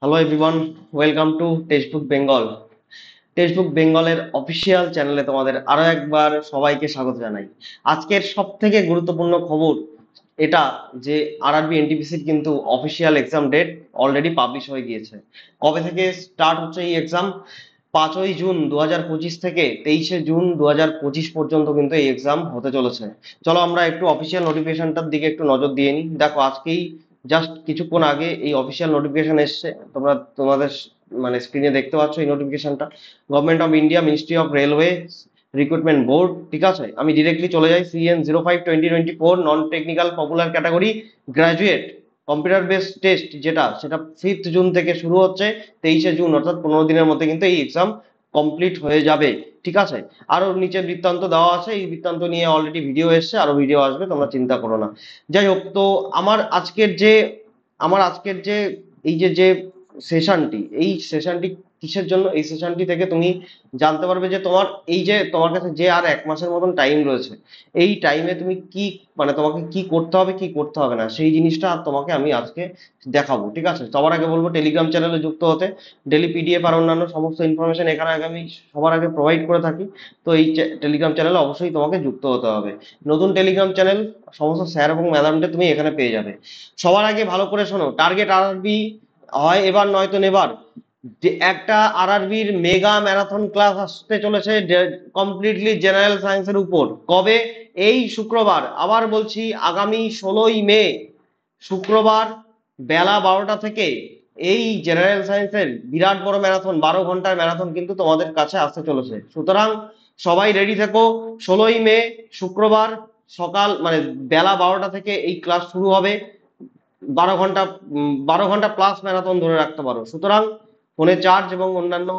Hello everyone, welcome to textbook Bengal. Textbook বেঙ্গলের official চ্যানেলে তোমাদের আরো একবার সবাইকে স্বাগত জানাই। আজকের সব থেকে গুরুত্বপূর্ণ খবর এটা যে আরআরবি এনটিপিসির কিন্তু official exam date already publish হয়ে গিয়েছে। কবে থেকে স্টার্ট হচ্ছে এই এক্সাম? 5ই জুন 2025 থেকে 23শে জুন 2025 পর্যন্ত কিন্তু এই এক্সাম হতে চলেছে। চলো আমরা একটু অফিসিয়াল নোটিফিকেশনটার দিকে একটু নজর দিয়ে নিই। দেখো, আজকেই জাস্ট কিছুক্ষণ আগে এই অফিসিয়াল নোটিফিকেশন এসছে। তোমাদের মানে স্ক্রিনে দেখতে পাচ্ছ এই নোটিফিকেশনটা। Government of India, ministry of railway recruitment board. ঠিক আছে, আমি ডিরেক্টলি চলে যাই। CN05/2024 non technical popular category graduate computer based test, সেটা 5th জুন থেকে শুরু হচ্ছে। 23শে জুন, অর্থাৎ 15 দিনের মধ্যে কিন্তু এই এক্সাম কমপ্লিট হয়ে যাবে। ঠিক আছে, আরো নিচে বৃত্তান্ত দেওয়া আছে। এই বৃত্তান্ত নিয়ে অলরেডি ভিডিও এসছে, আরো ভিডিও আসবে, তোমরা চিন্তা করো না। যাই হোক, তো আমার আজকের যে এই যে সেশনটি, এই সেশনটি কিসের জন্য? এই সেশনটি থেকে তুমি জানতে পারবে যে তোমার কাছে যে আর 1 মাসের মতন টাইম রয়েছে, এই টাইমে তুমি কি মানে তোমাকে কি করতে হবে কি করতে হবে না, সেই জিনিসটা আর তোমাকে আমি আজকে দেখাবো। ঠিক আছে, সবার আগে বলবো টেলিগ্রাম চ্যানেলে যুক্ত হতে। ডেলি পিডিএফ আর অন্যান্য সমস্ত ইনফরমেশন এখানে আগে আমি সবার আগে প্রোভাইড করে থাকি। তো এই টেলিগ্রাম চ্যানেলে অবশ্যই তোমাকে যুক্ত হতে হবে। নতুন টেলিগ্রাম চ্যানেল, সমস্ত স্যার এবং ম্যাডামদের তুমি এখানে পেয়ে যাবে। সবার আগে ভালো করে শোনো, টার্গেট আরআরবি হয় এবার নয়তো নেবার। যে একটা আরআরবির মেগা ম্যারাথন ক্লাস আসতে চলেছে কমপ্লিটলি জেনারেল সায়েন্সের উপর। কবে? এই শুক্রবার, আবার বলছি আগামী 16ই মে, শুক্রবার বেলা 12টা থেকে এই জেনারেল সায়েন্সের বিরাট বড় ম্যারাথন, 12 ঘন্টার ম্যারাথন কিন্তু তোমাদের কাছে আসতে চলেছে। সুতরাং সবাই রেডি থেকো। 16ই মে শুক্রবার সকাল মানে বেলা 12টা থেকে এই ক্লাস শুরু হবে। 12 ঘন্টা, 12 ঘন্টা প্লাস ম্যারাথন ধরে রাখতে পারো। সুতরাং ফোনে চার্জ এবং অন্যান্য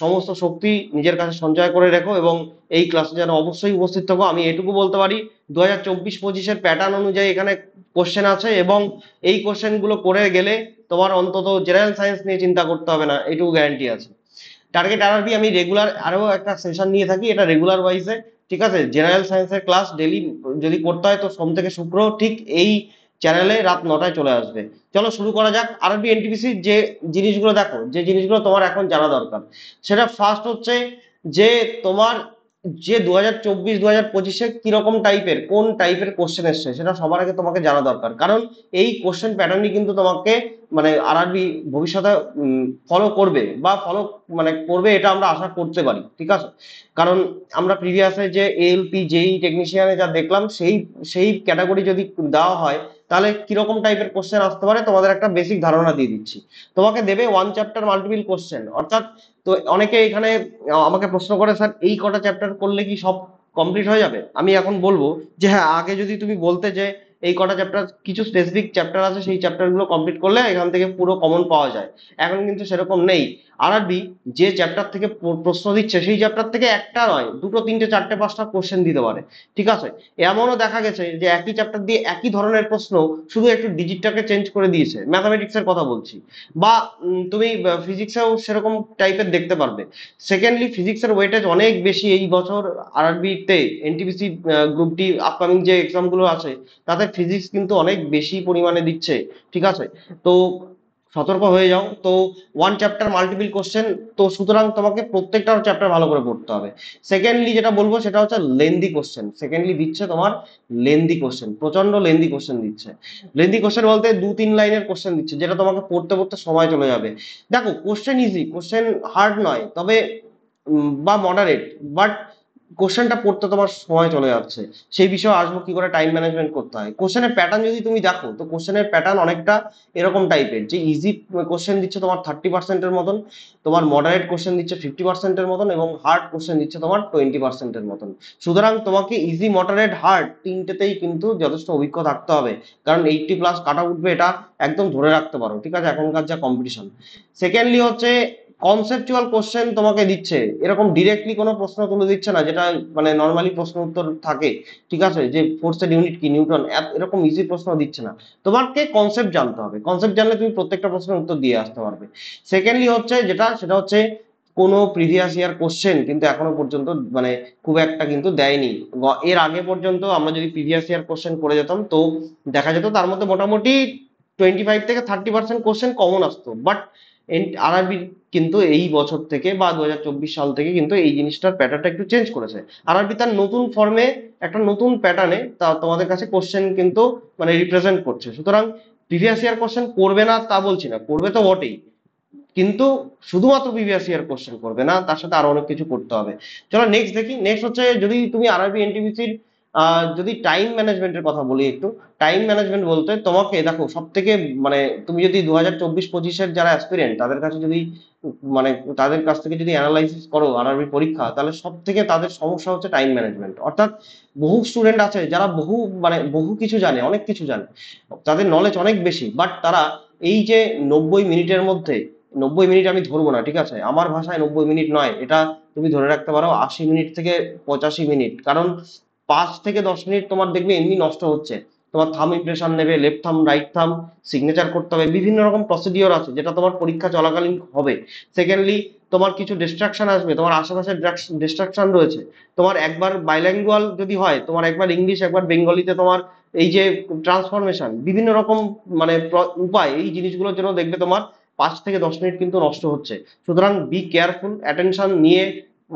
সমস্ত শক্তি নিজের কাছে সঞ্চয় করে রেখো এবং এই ক্লাসে যেন অবশ্যই উপস্থিত থাকো। আমি এটুকু বলতে পারি, 2024-25-এর প্যাটার্ন অনুযায়ী এখানে কোশ্চেন আছে এবং এই কোশ্চেন গুলো করে গেলে তোমার অন্তত জেনারেল সায়েন্স নিয়ে চিন্তা করতে হবে না, এটুকু গ্যারান্টি আছে। টার্গেট আরআরবি আমি রেগুলার আরো একটা সেশন নিয়ে থাকি, এটা রেগুলার ওয়াইজে। ঠিক আছে, জেনারেল সায়েন্সের ক্লাস ডেলি যদি করতে হয় তো সোম থেকে শুক্র ঠিক এই চ্যানেলে রাত 9টায় চলে আসবে। চলো শুরু করা যাক। আরআরবি এনটিপিসি যে জিনিসগুলো দেখো, যে জিনিসগুলো তোমার এখন জানা দরকার, সেটা ফার্স্ট হচ্ছে যে তোমার যে 2024-2025-এ কিরকম টাইপের, কোন টাইপের কোশ্চেন এসছে সেটা সবার আগে তোমাকে জানা দরকার। কারণ এই কোশ্চেন প্যাটার্নই কিন্তু তোমাকে মানে আরআরবি ভবিষ্যতে ফলো করবে বা ফলো মানে করবে, এটা আমরা আশা করতে পারি। ঠিক আছে, কারণ আমরা প্রিভিয়াসে যে এএলপি জেই টেকনিশিয়ানে যা দেখলাম, সেই সেই ক্যাটাগরি যদি দেওয়া হয় তাহলে কিরকম টাইপের কোশ্চেন আসতে পারে তোমাদের একটা বেসিক ধারণা দিয়ে দিচ্ছি। তোমাকে দেবে 1 চ্যাপ্টার মাল্টিপল কোশ্চেন, অর্থাৎ তো অনেকে এখানে আমাকে প্রশ্ন করে, স্যার এই কটা চ্যাপ্টার করলে কি সব কমপ্লিট হয়ে যাবে? আমি এখন বলবো যে হ্যাঁ, আগে যদি তুমি বলতে যে এই কটা চ্যাপ্টার, কিছু স্পেসিফিক চ্যাপ্টার আছে, সেই চ্যাপ্টার গুলো কমপ্লিট করলে এখান থেকে পুরো কমন পাওয়া যায়, এখন কিন্তু সেরকম নেই। আরআরবি যে চ্যাপ্টার থেকে প্রশ্ন দিচ্ছে, সেই চ্যাপ্টার থেকে একটা নয়, দুটো, তিনটে, চারটে, পাঁচটা কোশ্চেন দিতে পারে। ঠিক আছে, এমনও দেখা গেছে যে একই চ্যাপ্টার দিয়ে একই ধরনের প্রশ্ন, শুধু একটু ডিজিটটাকে চেঞ্জ করে দিয়েছে। ম্যাথামেটিক্স এর কথা বলছি, বা তুমি ফিজিক্সেও সেরকম টাইপের দেখতে পারবে। সেকেন্ডলি, ফিজিক্সের ওয়েটেজ অনেক বেশি এই বছর আরআরবি তে। এনটিপিসি গ্রুপ ডি আপকামিং যে এক্সাম গুলো আছে, তাতে ফিজিক্স কিন্তু অনেক বেশি পরিমাণে দিচ্ছে। ঠিক আছে, তো সতর্ক হয়ে যাও। তো 1 চ্যাপ্টার মাল্টিপল কোশ্চেন, তো সুতরাং তোমাকে প্রত্যেকটা চ্যাপ্টার ভালো করে পড়তে হবে। সেকেন্ডলি যেটা বলবো সেটা হচ্ছে লেন্দি কোশ্চেন। সেকেন্ডলি দিচ্ছে তোমার লেন্দি কোশ্চেন, প্রচন্ড লেন্দি কোশ্চেন দিচ্ছে। লেন্দি কোশ্চেন বলতে 2-3 লাইনের কোশ্চেন দিচ্ছে, যেটা তোমাকে পড়তে পড়তে সময় চলে যাবে। দেখো, কোশ্চেন ইজি, কোশ্চেন হার্ড নয়, তবে বা মডারেট, বাট কোশ্চেনটা পড়তে তোমার সময় চলে যাচ্ছে। সেই বিষয়ে আসবো, কি করে টাইম ম্যানেজমেন্ট করতে হয়। কোশ্চেনের প্যাটার্ন যদি তুমি দেখো, তো কোশ্চেনের প্যাটার্ন অনেকটা এরকম টাইপের, যে ইজি কোশ্চেন দিচ্ছে তোমার 30%-এর মতন, তোমার মডারেট কোশ্চেন দিচ্ছে 50%-এর মতন, এবং হার্ড কোশ্চেন দিচ্ছে তোমার 20%-এর মতন। সুতরাং তোমাকে ইজি, মডারেট, হার্ড তিনটেতেই কিন্তু যথেষ্ট অভিজ্ঞ থাকতে হবে, কারণ 80+ কাটা উঠবে, এটা একদম ধরে রাখতে পারো। ঠিক আছে, এখনকার যা কম্পিটিশন। সেকেন্ডলি হচ্ছে কনসেপচুয়াল কোশ্চেন তোমাকে দিচ্ছে, এরকম ডিরেক্টলি কোনো প্রশ্ন তুলে দিচ্ছে না, যেটা মানে নর্মালি প্রশ্ন উত্তর থাকে। ঠিক আছে, যে ফোর্সের ইউনিট কি, নিউটন, এরকম ইজি প্রশ্ন দিচ্ছে না। তোমাকে কনসেপ্ট জানতে হবে, কনসেপ্ট জানলে তুমি প্রত্যেকটা প্রশ্নের উত্তর দিয়ে আসতে পারবে। সেকেন্ডলি হচ্ছে সেটা হচ্ছে কোনো প্রিভিয়াস ইয়ার কোশ্চেন কিন্তু এখনো পর্যন্ত মানে খুব একটা কিন্তু দেয়নি। এর আগে পর্যন্ত আমরা যদি প্রিভিয়াস ইয়ার কোশ্চেন করে যেতাম, তো দেখা যেত তার মধ্যে মোটামুটি 25 থেকে 30% কোশ্চেন কমন আসতো, বাট আরআরবি কিন্তু এই বছর থেকে বা 2024 সাল থেকে কিন্তু এই জিনিসটার প্যাটার্নটা একটু চেঞ্জ করেছে। আরআরবি তার নতুন ফর্মে একটা নতুন প্যাটার্নে তা তোমাদের কাছে কোশ্চেন কিন্তু মানে রিপ্রেজেন্ট করছে। সুতরাং প্রিভিয়াস ইয়ার কোশ্চেন করবে না তা বলছি না, করবে তো বটেই, কিন্তু শুধুমাত্র প্রিভিয়াস ইয়ার কোশ্চেন করবে না, তার সাথে আরো অনেক কিছু করতে হবে। চলো নেক্সট দেখি। নেক্সট হচ্ছে, যদি তুমি আরআরবি এনটিপিসির যদি টাইম ম্যানেজমেন্টের কথা বলি একটু, টাইম ম্যানেজমেন্ট বলতে তোমাকে দেখো সব থেকে মানে তুমি যদি 2024-25-এর যারা অ্যাসপিরেন্ট তাদের কাছে যদি মানে তাদের কাছ থেকে যদি অ্যানালাইসিস করো আরআরবি পরীক্ষা, তাহলে সব থেকে তাদের সমস্যা হচ্ছে টাইম ম্যানেজমেন্ট। অর্থাৎ বহু স্টুডেন্ট আছে যারা বহু কিছু জানে, অনেক কিছু জানে, তাদের নলেজ অনেক বেশি, বাট তারা এই যে 90 মিনিটের মধ্যে, 90 মিনিট আমি ধরবো না, ঠিক আছে, আমার ভাষায় 90 মিনিট নয়, এটা তুমি ধরে রাখতে পারো 80 মিনিট থেকে 85 মিনিট, কারণ 5 থেকে 10 মিনিট তোমার দেখবে এমনি নষ্ট হচ্ছে। তোমার থাম ইমপ্রেশন নেবে, লেফট থাম, রাইট থাম, সিগনেচার করতে হবে, বিভিন্ন রকম প্রসিডিওর আছে যেটা তোমার পরীক্ষা চলাকালীন হবে। সেকেন্ডলি, তোমার কিছু ডিস্ট্রাকশন আসবে, তোমার আশেপাশে ডিস্ট্রাকশন রয়েছে। তোমার একবার বাইল্যাঙ্গুয়াল যদি হয়, তোমার একবার ইংলিশ একবার বেঙ্গলিতে তোমার এই যে ট্রান্সফরমেশন, বিভিন্ন রকম মানে উপায়, এই জিনিসগুলোর জন্য দেখবে তোমার 5 থেকে 10 মিনিট কিন্তু নষ্ট হচ্ছে। সুতরাং বি কেয়ারফুল, অ্যাটেনশন নিয়ে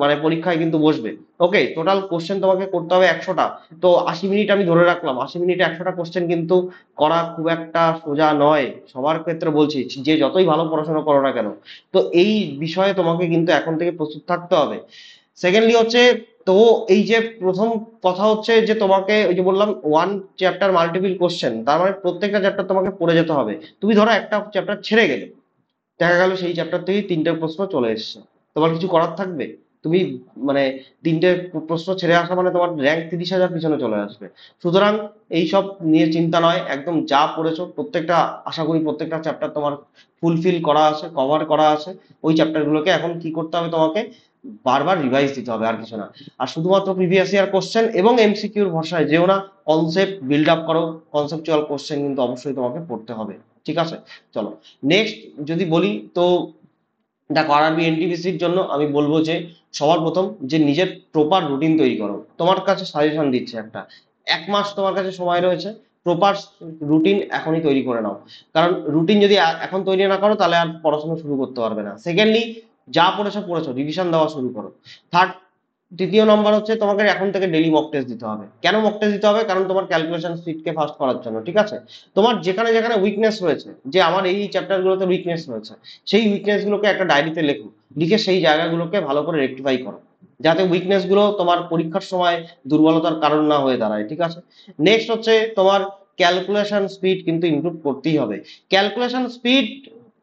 মানে পরীক্ষায় কিন্তু বসবে। ওকে, টোটাল কোশ্চেন তোমাকে করতে হবে 100টা। তো 80 মিনিট আমি ধরে রাখলাম, 80 মিনিটে 100টা কোশ্চেন কিন্তু করা খুব একটা সোজা নয় সবার ক্ষেত্রে, বলছি যে যতই ভালো পড়াশোনা করো না কেন। তো এই বিষয়ে তোমাকে কিন্তু এখন থেকে প্রস্তুত থাকতে হবে। সেকেন্ডলি হচ্ছে, তো এই যে প্রথম কথা হচ্ছে যে তোমাকে ওই যে বললাম ওয়ান চ্যাপ্টার মাল্টিপল কোশ্চেন, তার মানে প্রত্যেকটা চ্যাপ্টার তোমাকে পড়ে যেতে হবে। তুমি ধরো একটা চ্যাপ্টার ছেড়ে গেলে, দেখা গেল সেই চ্যাপ্টার থেকে 3টে প্রশ্ন চলে এসছে, তোমার কিছু করার থাকবে? তুমি মানে 3টে প্রশ্ন ছেড়ে আসা মানে তোমার র্যাঙ্ক 30,000 পিছনে চলে আসবে। সুতরাং এইসব নিয়ে চিন্তা নয়, একদম যা পড়েছো প্রত্যেকটা, আশা করি প্রত্যেকটা চ্যাপ্টার তোমার ফুলফিল করা আছে, কভার করা আছে। ওই চ্যাপ্টার গুলোকে এখন কি করতে হবে, তোমাকে বারবার রিভাইজ দিতে হবে, আর কিছু না। আর শুধুমাত্র প্রিভিয়াস ইয়ার কোশ্চেন এবং এমসিকিউর ভরসায় যেও না, কনসেপ্ট বিল্ড আপ করো, কনসেপচুয়াল কোশ্চেন কিন্তু অবশ্যই তোমাকে পড়তে হবে। ঠিক আছে, চলো নেক্সট যদি বলি, তো দেখো আরআরবি এনটিপিসির জন্য আমি বলবো যে সবার প্রথম যে নিজের প্রপার রুটিন তৈরি করো। তোমার কাছে সাজেশন দিচ্ছে একটা, 1 মাস তোমার কাছে সময় রয়েছে, প্রপার রুটিন এখনই তৈরি করে নাও। কারণ রুটিন যদি এখন তৈরি না করো তাহলে আর পড়াশোনা শুরু করতে পারবে না। সেকেন্ডলি, যা পড়েছো পড়েছো, রিভিশন দেওয়া শুরু করো। থার্ড, তৃতীয় নম্বর হচ্ছে তোমাকে এখন থেকে ডেইলি মক টেস্ট দিতে হবে। কেন মক টেস্ট দিতে হবে? কারণ তোমার ক্যালকুলেশন স্পিডকে ফাস্ট করার জন্য, ঠিক আছে। তোমার যেখানে যেখানে উইকনেস রয়েছে, যে আমার এই চ্যাপ্টার গুলোতে উইকনেস রয়েছে, সেই উইকনেস গুলোকে একটা ডায়েরিতে লেখো, লিখে সেই জায়গাগুলোকে ভালো করে রেকটিফাই করো, যাতে উইকনেস গুলো তোমার পরীক্ষার সময় দুর্বলতার কারণ না হয়ে দাঁড়ায়, ঠিক আছে। নেক্সট হচ্ছে তোমার ক্যালকুলেশন স্পিড কিন্তু ইমপ্রুভ করতেই হবে। ক্যালকুলেশন স্পিড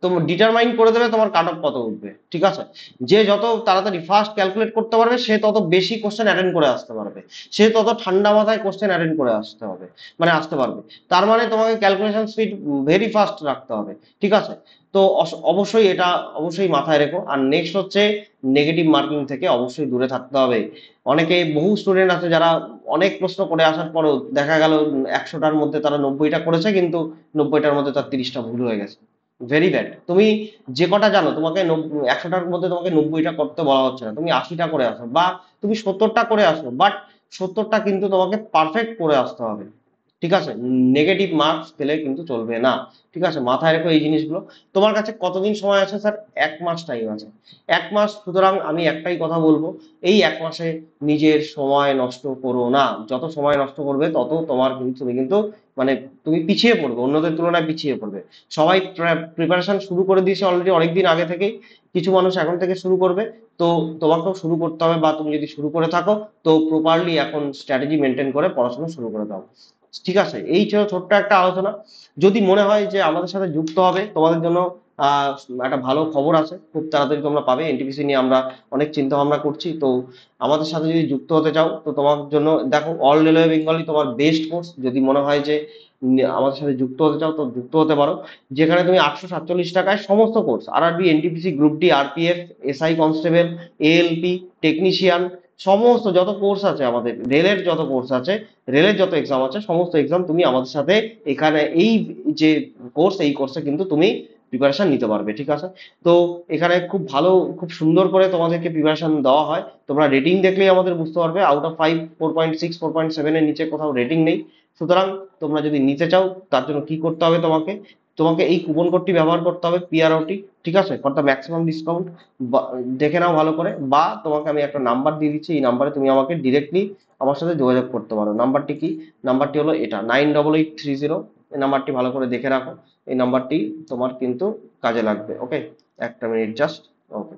তোমার ডিটারমাইন করে দেবে তোমার কাট অফ কত উঠবে, ঠিক আছে। যে যত তাড়াতাড়ি ফাস্ট ক্যালকুলেট করতে পারবে, সে তত বেশি কোশ্চেন অ্যাটেন্ড করে আসতে পারবে, সে তত ঠান্ডা মাথায় কোশ্চেন অ্যাটেন্ড করে আসতে হবে, মানে আসতে পারবে। তার মানে তোমাকে ক্যালকুলেশন স্পিড ভেরি ফাস্ট রাখতে হবে, ঠিক আছে। তো অবশ্যই এটা অবশ্যই মাথায় রেখো। আর নেক্সট হচ্ছে, নেগেটিভ মার্কিং থেকে অবশ্যই দূরে থাকতে হবে। অনেকে, বহু স্টুডেন্ট আছে যারা অনেক প্রশ্ন করে আসার পরও দেখা গেল 100টার মধ্যে তারা 90টা করেছে, কিন্তু 90টার মধ্যে তার 30টা ভুল হয়ে গেছে। Very bad. তুমি যে কটা জানো, তোমাকে 100টার মধ্যে তোমাকে 90টা করতে বলা হচ্ছে না, তুমি 80টা করে আসো বা তুমি 70টা করে আসো, বাট 70টা কিন্তু তোমাকে পারফেক্ট করে আসতে হবে, ঠিক আছে। নেগেটিভ মার্কস পেলে কিন্তু চলবে না, ঠিক আছে, মাথায় রেখো এই জিনিসগুলো। তোমার কাছে কতদিন সময় আছে স্যার? 1 মাস টাইম আছে, 1 মাস। সুতরাং আমি একটাই কথা বলবো, এই 1 মাসে নিজের সময় নষ্ট করো না। যত সময় নষ্ট করবে তত তোমার কিন্তু তুমি কিন্তু মানে তুমি পিছিয়ে পড়বে, অন্যদের তুলনায় পিছিয়ে পড়বে। সবাই প্রিপারেশন শুরু করে দিয়েছে অলরেডি অনেকদিন আগে থেকেই, কিছু মানুষ এখন থেকে শুরু করবে। তো তোমাকেও শুরু করতে হবে, বা তুমি যদি শুরু করে থাকো তো প্রপারলি এখন স্ট্র্যাটেজি মেনটেন করে পড়াশোনা শুরু করে দাও। ঠিক আছে, এই ছিল ছোট্ট একটা আলোচনা। যদি মনে হয় যে আমাদের সাথে যুক্ত হবে, তোমাদের জন্য আহ একটা ভালো খবর আছে, খুব তাড়াতাড়ি তোমরা পাবে। এনটিপিসি নিয়ে আমরা অনেক চিন্তা ভাবনা করছি, তো আমাদের সাথে যদি যুক্ত হতে চাও তো তোমার জন্য দেখো অল রেলওয়ে বেঙ্গলি তোমার বেস্ট কোর্স। যদি মনে হয় যে আমাদের সাথে যুক্ত হতে চাও তো যুক্ত হতে পারো, যেখানে তুমি 847 টাকায় সমস্ত course, RRB, NTPC, group D, RPF, SI constable, ALP, technician, সমস্ত যত কোর্স আছে আমাদের, রেলের যত কোর্স আছে, রেলের যত এক্সাম আছে, সমস্ত এক্সাম তুমি আমাদের সাথে এখানে এই যে কোর্স, এই কোর্সে কিন্তু তুমি প্রিপারেশন নিতে পারবে, ঠিক আছে। তো এখানে খুব ভালো, খুব সুন্দর করে তোমাদেরকে প্রিপারেশন দেওয়া হয়। তোমরা রেটিং দেখলেই আমাদের বুঝতে পারবে, আউট অফ 5 4.6 4.7 এর নিচে কোথাও রেটিং নেই। সুতরাং তোমরা যদি নিতে চাও তার জন্য কি করতে হবে, তোমাকে তোমাকে এই কুপন কোডটি ব্যবহার করতে হবে, পিআরওটি, ঠিক আছে, ফর দ্য ম্যাক্সিমাম ডিসকাউন্ট। দেখে নাও ভালো করে, বা তোমাকে আমি একটা নাম্বার দিয়ে দিচ্ছি, এই নাম্বারে তুমি আমাকে ডিরেক্টলি আমার সাথে যোগাযোগ করতে পারো। নাম্বারটি কি? নাম্বারটি হলো এটা 98830। এই নাম্বারটি ভালো করে দেখে রাখো, এই নাম্বারটি তোমার কিন্তু কাজে লাগবে। ওকে, একটা মিনিট জাস্ট। ওকে,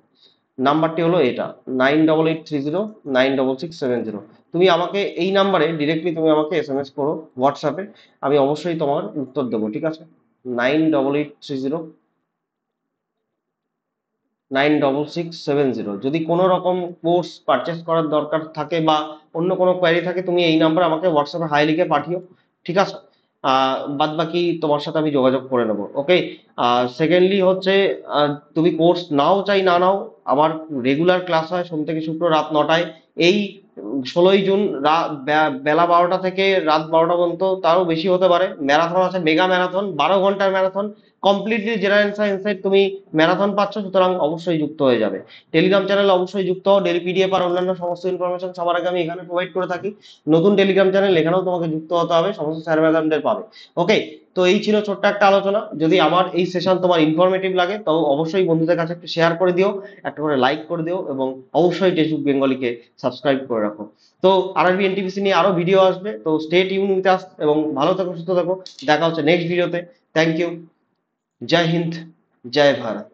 নাম্বারটি হলো এটা 9883096670। তুমি আমাকে এই নাম্বারে ডিরেক্টলি তুমি আমাকে এসএমএস করো হোয়াটসঅ্যাপে, আমি অবশ্যই তোমার উত্তর দেবো, ঠিক আছে। 9883096670। যদি কোনো রকম কোর্স পারচেস করার দরকার থাকে বা অন্য কোনো কোয়ারি থাকে, তুমি এই নাম্বার আমাকে হোয়াটসঅ্যাপে হাই লিখে পাঠিও, ঠিক আছে। বাদ বাকি তোমার সাথে আমি যোগাযোগ করে নেবো। ওকে, সেকেন্ডলি হচ্ছে, তুমি কোর্স নাও চাই না নাও, আমার রেগুলার ক্লাস হয় সোম থেকে শুক্র রাত 9টায়। এই 16ই জুন বেলা 12টা থেকে রাত 12টা পর্যন্ত, তারও বেশি হতে পারে, ম্যারাথন আছে, মেগা ম্যারাথন, 12 ঘন্টার ম্যারাথন, কমপ্লিটলি জেনারেল সায়েন্সের তুমি ম্যারাথন পাচ্ছ, সুতরাং অবশ্যই যুক্ত হয়ে যাবে। টেলিগ্রাম চ্যানেল অবশ্যই যুক্ত হও, ডেলি পিডিএফ আর অন্যান্য সমস্ত ইনফরমেশন সবার আগে আমি এখানে প্রোভাইড করে থাকি। নতুন টেলিগ্রাম চ্যানেল, এখানেও তোমাকে যুক্ত হতে হবে, সমস্ত স্যার ম্যাডামদের পাবে। ওকে, তো এই ছিল ছোট্ট একটা আলোচনা। যদি আমার এই সেশন তোমার ইনফরমেটিভ লাগে তো অবশ্যই বন্ধুদের কাছে একটু শেয়ার করে দিও, একটা করে লাইক করে দিও, এবং অবশ্যই টেক্সটবুক বেঙ্গলিকে সাবস্ক্রাইব করে রাখো। তো আরআরবি এনটিপিসি নিয়ে আরো ভিডিও আসবে, তো স্টে টিউন উইথ আস, এবং ভালো থেকো, সুস্থ থেকো। দেখা হচ্ছে নেক্সট ভিডিওতে। Thank you. জয় হিন্দ, জয় ভারত।